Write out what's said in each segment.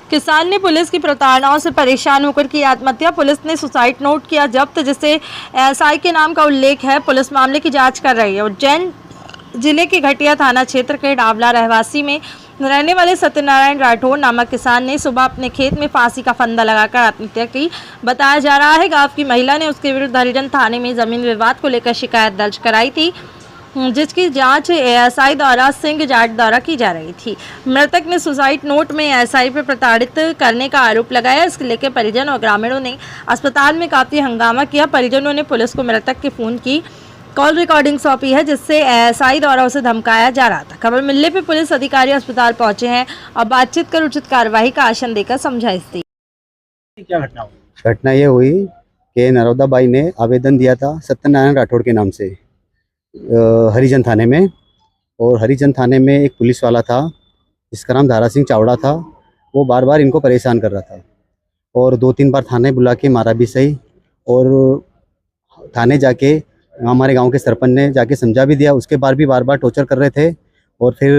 किसान ने पुलिस की प्रताड़नाओं से परेशान होकर की आत्महत्या। पुलिस ने सुसाइड नोट किया जब्त, जिससे एएसआई के नाम का उल्लेख है। पुलिस मामले की जांच कर रही है। उज्जैन जिले के घटिया थाना क्षेत्र के डावला रहवासी में रहने वाले सत्यनारायण राठौर नामक किसान ने सुबह अपने खेत में फांसी का फंदा लगाकर आत्महत्या की। बताया जा रहा है गांव की महिला ने उसके विरुद्ध हरिजन थाने में जमीन विवाद को लेकर शिकायत दर्ज कराई थी, जिसकी जांच एएसआई द्वारा सिंह जाट द्वारा की जा रही थी। मृतक ने सुसाइड नोट में एएसआई पर प्रताड़ित करने का आरोप लगाया। इसके लेकर परिजन और ग्रामीणों ने अस्पताल में काफी हंगामा किया। परिजनों ने पुलिस को मृतक के फोन की कॉल रिकॉर्डिंग सौंपी है, जिससे एएसआई द्वारा उसे धमकाया जा रहा था। खबर मिलने पर पुलिस अधिकारी अस्पताल पहुंचे हैं और बातचीत कर उचित कार्रवाई का आश्वासन देकर समझाइश दी। क्या घटना ये हुई कि नरोदा बाई ने आवेदन दिया था सत्यनारायण राठौड़ के नाम से हरिजन थाने में, और हरिजन थाने में एक पुलिस वाला था जिसका नाम दारा सिंह चावड़ा था। वो बार बार इनको परेशान कर रहा था और 2-3 बार थाने बुला के मारा भी सही, और थाने जाके हमारे गांव के सरपंच ने जाके समझा भी दिया। उसके बाद भी बार बार टॉर्चर कर रहे थे और फिर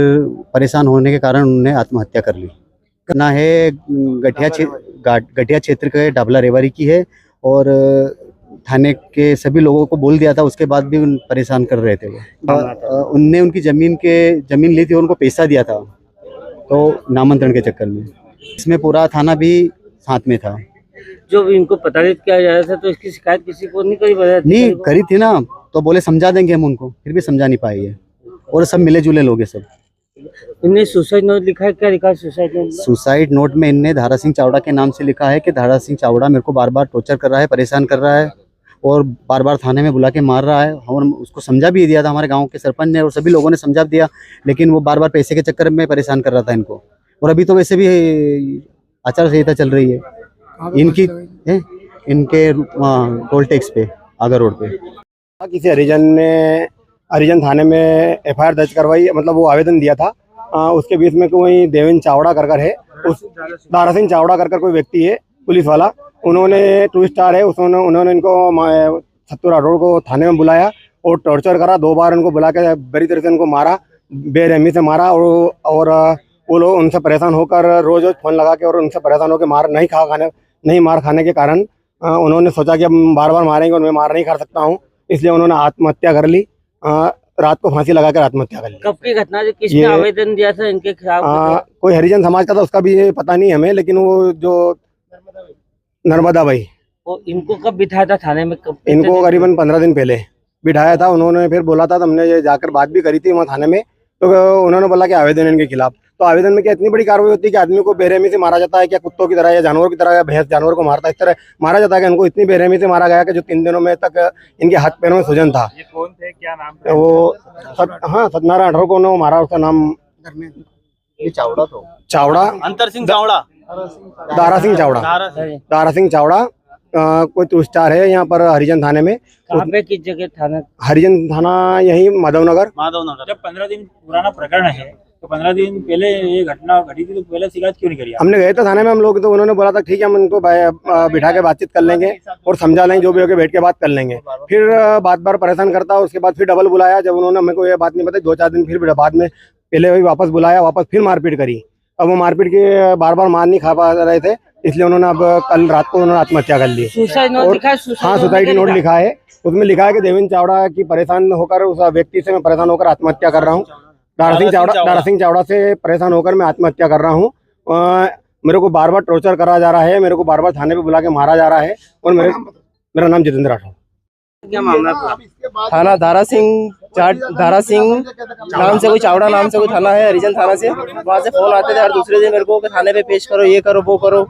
परेशान होने के कारण उन्होंने आत्महत्या कर ली। घटना है गठिया क्षेत्र के डाबला रेवारी की है, और थाने के सभी लोगों को बोल दिया था। उसके बाद भी उन परेशान कर रहे थे वो। उनने उनकी जमीन ली थी और उनको पैसा दिया था, तो नामांतरण के चक्कर में इसमें पूरा थाना भी साथ में था। जो इनको प्रताड़ित किया जा रहा था, तो इसकी शिकायत किसी को नहीं करी? नहीं करी थी ना, तो बोले समझा देंगे हम उनको, फिर भी समझा नहीं पाए ये। और सब मिले जुले लोग हैं सब। इनने सुसाइड नोट लिखा है? क्या लिखा है सुसाइड नोट? सुसाइड नोट में इनने दारा सिंह चावड़ा के नाम से लिखा है कि दारा सिंह चावड़ा मेरे को बार बार टॉर्चर कर रहा है, परेशान कर रहा है और बार बार थाने में बुला के मार रहा है। और उसको समझा भी दिया था हमारे गांव के सरपंच ने, और सभी लोगों ने समझा दिया, लेकिन वो बार बार पैसे के चक्कर में परेशान कर रहा था इनको। और अभी तो वैसे भी आचार संहिता चल रही है इनके टोल टैक्स पे आगर रोड पे। किसी हरिजन थाने में एफआईआर दर्ज करवाई, मतलब वो आवेदन दिया था। उसके बीच में कोई देवेंद्र चावड़ा कर है, उस दारा सिंह चावड़ा कर कोई व्यक्ति है पुलिस वाला। उन्होंने 2 स्टार है, उन्होंने इनको सत्तू राठौड़ को थाने में बुलाया और टॉर्चर करा। 2 बार उनको बुला के बुरी तरह से उनको मारा, बेरहमी से मारा। और वो लोग उनसे परेशान होकर रोज फोन लगा के और उनसे परेशान होकर मार खाने के कारण उन्होंने सोचा कि अब बार बार मारेंगे और मैं मार नहीं कर सकता हूँ, इसलिए उन्होंने आत्महत्या कर ली। रात को फांसी लगाकर आत्महत्या कर ली। कब की घटना है? किसने आवेदन दिया था इनके खिलाफ? कोई हरिजन समाज का था, उसका भी पता नहीं हमें, लेकिन वो जो नर्मदा भाई, वो इनको कब बिठाया था थाने में? इनको करीबन 15 दिन पहले बिठाया था। उन्होंने फिर बोला था, तो हमने ये जाकर बात भी करी थी वहाँ थाने में, तो उन्होंने बोला कि आवेदन इनके खिलाफ। तो आवेदन में क्या इतनी बड़ी कार्रवाई होती है कि आदमी को बेरहमी से मारा जाता है? क्या कुत्तों की तरह या जानवरों की तरह, या भैंस जानवर को मारता है इस तरह मारा जाता है? कि इनको इतनी बेरहमी से मारा गया कि जो 3 दिनों में तक इनके हाथ पैरों में सूजन था। ये कौन थे, क्या नाम था? वो सत्यनारायण राठौड़ को उन्होंने मारा। उसका नाम चावड़ा, अंतर सिंह चावड़ा, दारा सिंह चावड़ा। कोई 2 स्टार है यहाँ पर हरिजन थाने में। किस जगह थाना? हरिजन थाना यही माधवनगर। जब 15 दिन पुराना प्रकरण है, तो 15 दिन पहले ये घटना घटी थी, तो पहले शिकायत क्यों नहीं करी? हमने गए थे थाने में हम लोग, तो उन्होंने बोला था ठीक है हम इनको बिठा के बातचीत कर लेंगे और समझा लेंगे, जो भी होके बैठ के बात कर लेंगे। फिर बार परेशान करता, उसके बाद फिर डबल बुलाया। जब उन्होंने मेरे को ये बात नहीं बताई, 2-4 दिन फिर बाद में पहले वही वापस बुलाया, वापस फिर मारपीट करी। अब वो मारपीट के बार मार नहीं खा पा रहे थे, इसलिए उन्होंने अब कल रात को उन्होंने आत्महत्या कर ली। सुसाइड नोट लिखा है? हाँ, सुसाइड नोट लिखा है। उसमें लिखा है कि देवेंद्र चावड़ा की परेशान होकर, उस व्यक्ति से मैं परेशान होकर आत्महत्या कर रहा हूँ। दारा सिंह चावड़ा से परेशान होकर मैं आत्महत्या कर रहा हूँ। मेरे को बार टॉर्चर करा जा रहा है, मेरे को बार थाने पे बुला के मारा जा रहा है। और मेरा नाम जितेंद्र राठौर। क्या मामला? थाना दारा सिंह नाम से कोई चावड़ा नाम से कोई थाना है, हरिजन थाना से। वहाँ से फोन आते थे हर दूसरे दिन मेरे को कि थाने पे पेश करो, ये करो वो करो,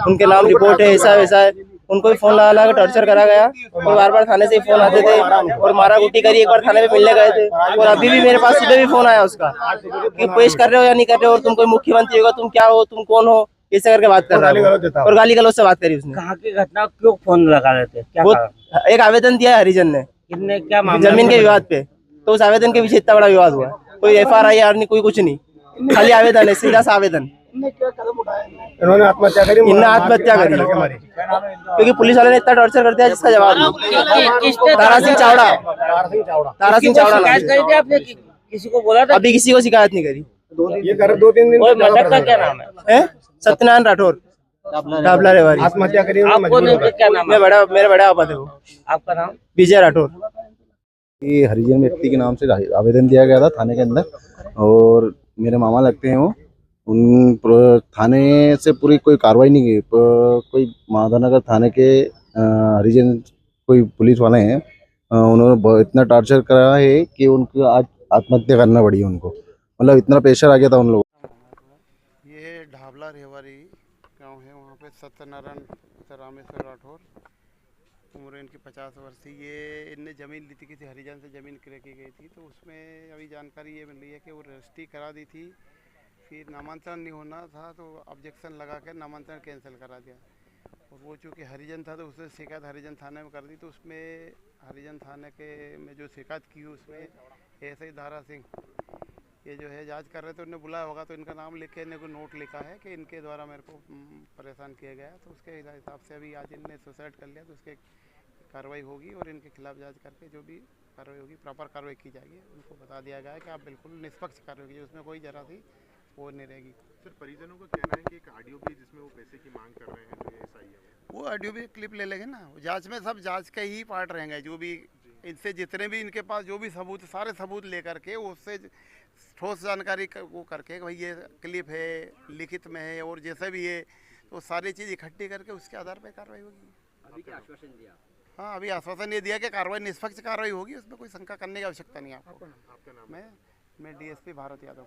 उनके नाम रिपोर्ट है, ऐसा वैसा है। उनको भी फोन लगा के टॉर्चर करा गया और बार फोन आते थे और मारा कुटी करी। एक बार थाने पे मिलने गए थे और अभी भी मेरे पास सुबह भी फोन आया उसका कि पेश कर रहे हो या नहीं कर रहे हो, और तुम कोई मुख्यमंत्री होगा, तुम क्या हो, तुम कौन हो, ऐसे करके बात कर रहा है और गाली गलौज से बात करी उसने। कहाँ की घटना? क्यों फोन लगा रहे थे? क्या वो एक आवेदन दिया है हरिजन ने, कितने क्या मामला? जमीन के विवाद पे। तो उस आवेदन के पीछे इतना बड़ा विवाद हुआ। कोई एफआईआर नहीं, कोई कुछ नहीं, खाली आवेदन है, सीधा सा आवेदन। इन्होंने आत्महत्या करी, क्योंकि पुलिस वाले ने इतना टॉर्चर कर दिया जिसका जवाब नहीं। दारा सिंह चावड़ा आपने किसी को बोला था? अभी किसी को शिकायत नहीं करी। ये कर 2-3 दिन। मृतक का क्या नाम है? सत्यनारायण राठौर, टापला रेवाड़ी। आत्महत्या करी आपको नहीं क्या नाम है? मेरा बड़ा आपा थे वो, आपका नाम? विजय राठौर। ये हरिजन व्यक्ति के नाम से आवेदन दिया गया था थाने के अंदर, और मेरे मामा लगते हैं वो। थाने से पूरी कोई कार्रवाई नहीं की। कोई माधवनगर थाने के हरिजन कोई पुलिस वाले हैं, उन्होंने इतना टॉर्चर करा है कि उनको आज आत्महत्या करना पड़ी उनको। मतलब इतना प्रेशर आ गया था उन लोगों। ये ढाबला रेवाड़ी गांव है, वहाँ पे सत्यनारायण रामेश्वर राठौर, उम्र इनकी 50 वर्ष थी। ये इनने ज़मीन ली थी, किसी हरिजन से ज़मीन क्रय की गई थी। तो उसमें अभी जानकारी ये मिल रही है कि वो रजिस्ट्री करा दी थी, फिर नामांतरण नहीं होना था तो ऑब्जेक्शन लगा के नामांतरण कैंसिल करा दिया। और वो चूँकि हरिजन था तो उसने शिकायत हरिजन थाने में कर दी। तो उसमें हरिजन थाने के में जो शिकायत की उसमें एसआई दारा सिंह ये जो है जांच कर रहे थे, उन्होंने बुलाया होगा तो इनका नाम लिख के इन्हें को नोट लिखा है कि इनके द्वारा मेरे को परेशान किया गया। तो उसके हिसाब से अभी आज इनने सुसाइड कर लिया, तो उसके कार्रवाई होगी और इनके खिलाफ जांच करके जो भी कार्रवाई होगी प्रॉपर कार्रवाई की जाएगी। उनको बता दिया गया है कि आप बिल्कुल निष्पक्ष कार्रवाई कीजिए, उसमें कोई जरा सी वो नहीं रहेगी। सर, परिजनों का कहना है कि एक ऑडियो भी जिसमें वो पैसे की मांग कर रहे हैं, जो एसआई है वो ऑडियो भी क्लिप ले लेंगे ना, जांच में सब जांच के ही पार्ट रहेंगे। जो भी इनसे जितने भी इनके पास जो भी सबूत, सारे सबूत लेकर के उससे ठोस जानकारी वो करके भाई ये क्लिप है, लिखित में है और जैसे भी है, तो सारी चीज़ इकट्ठी करके उसके आधार पर कार्रवाई होगी। अभी क्या आश्वासन दिया? हाँ, अभी आश्वासन ये दिया कि कार्रवाई निष्पक्ष कार्रवाई होगी, उसमें कोई शंका करने की आवश्यकता नहीं है आपको। आपका नाम? मैं डीएसपी भारत यादव।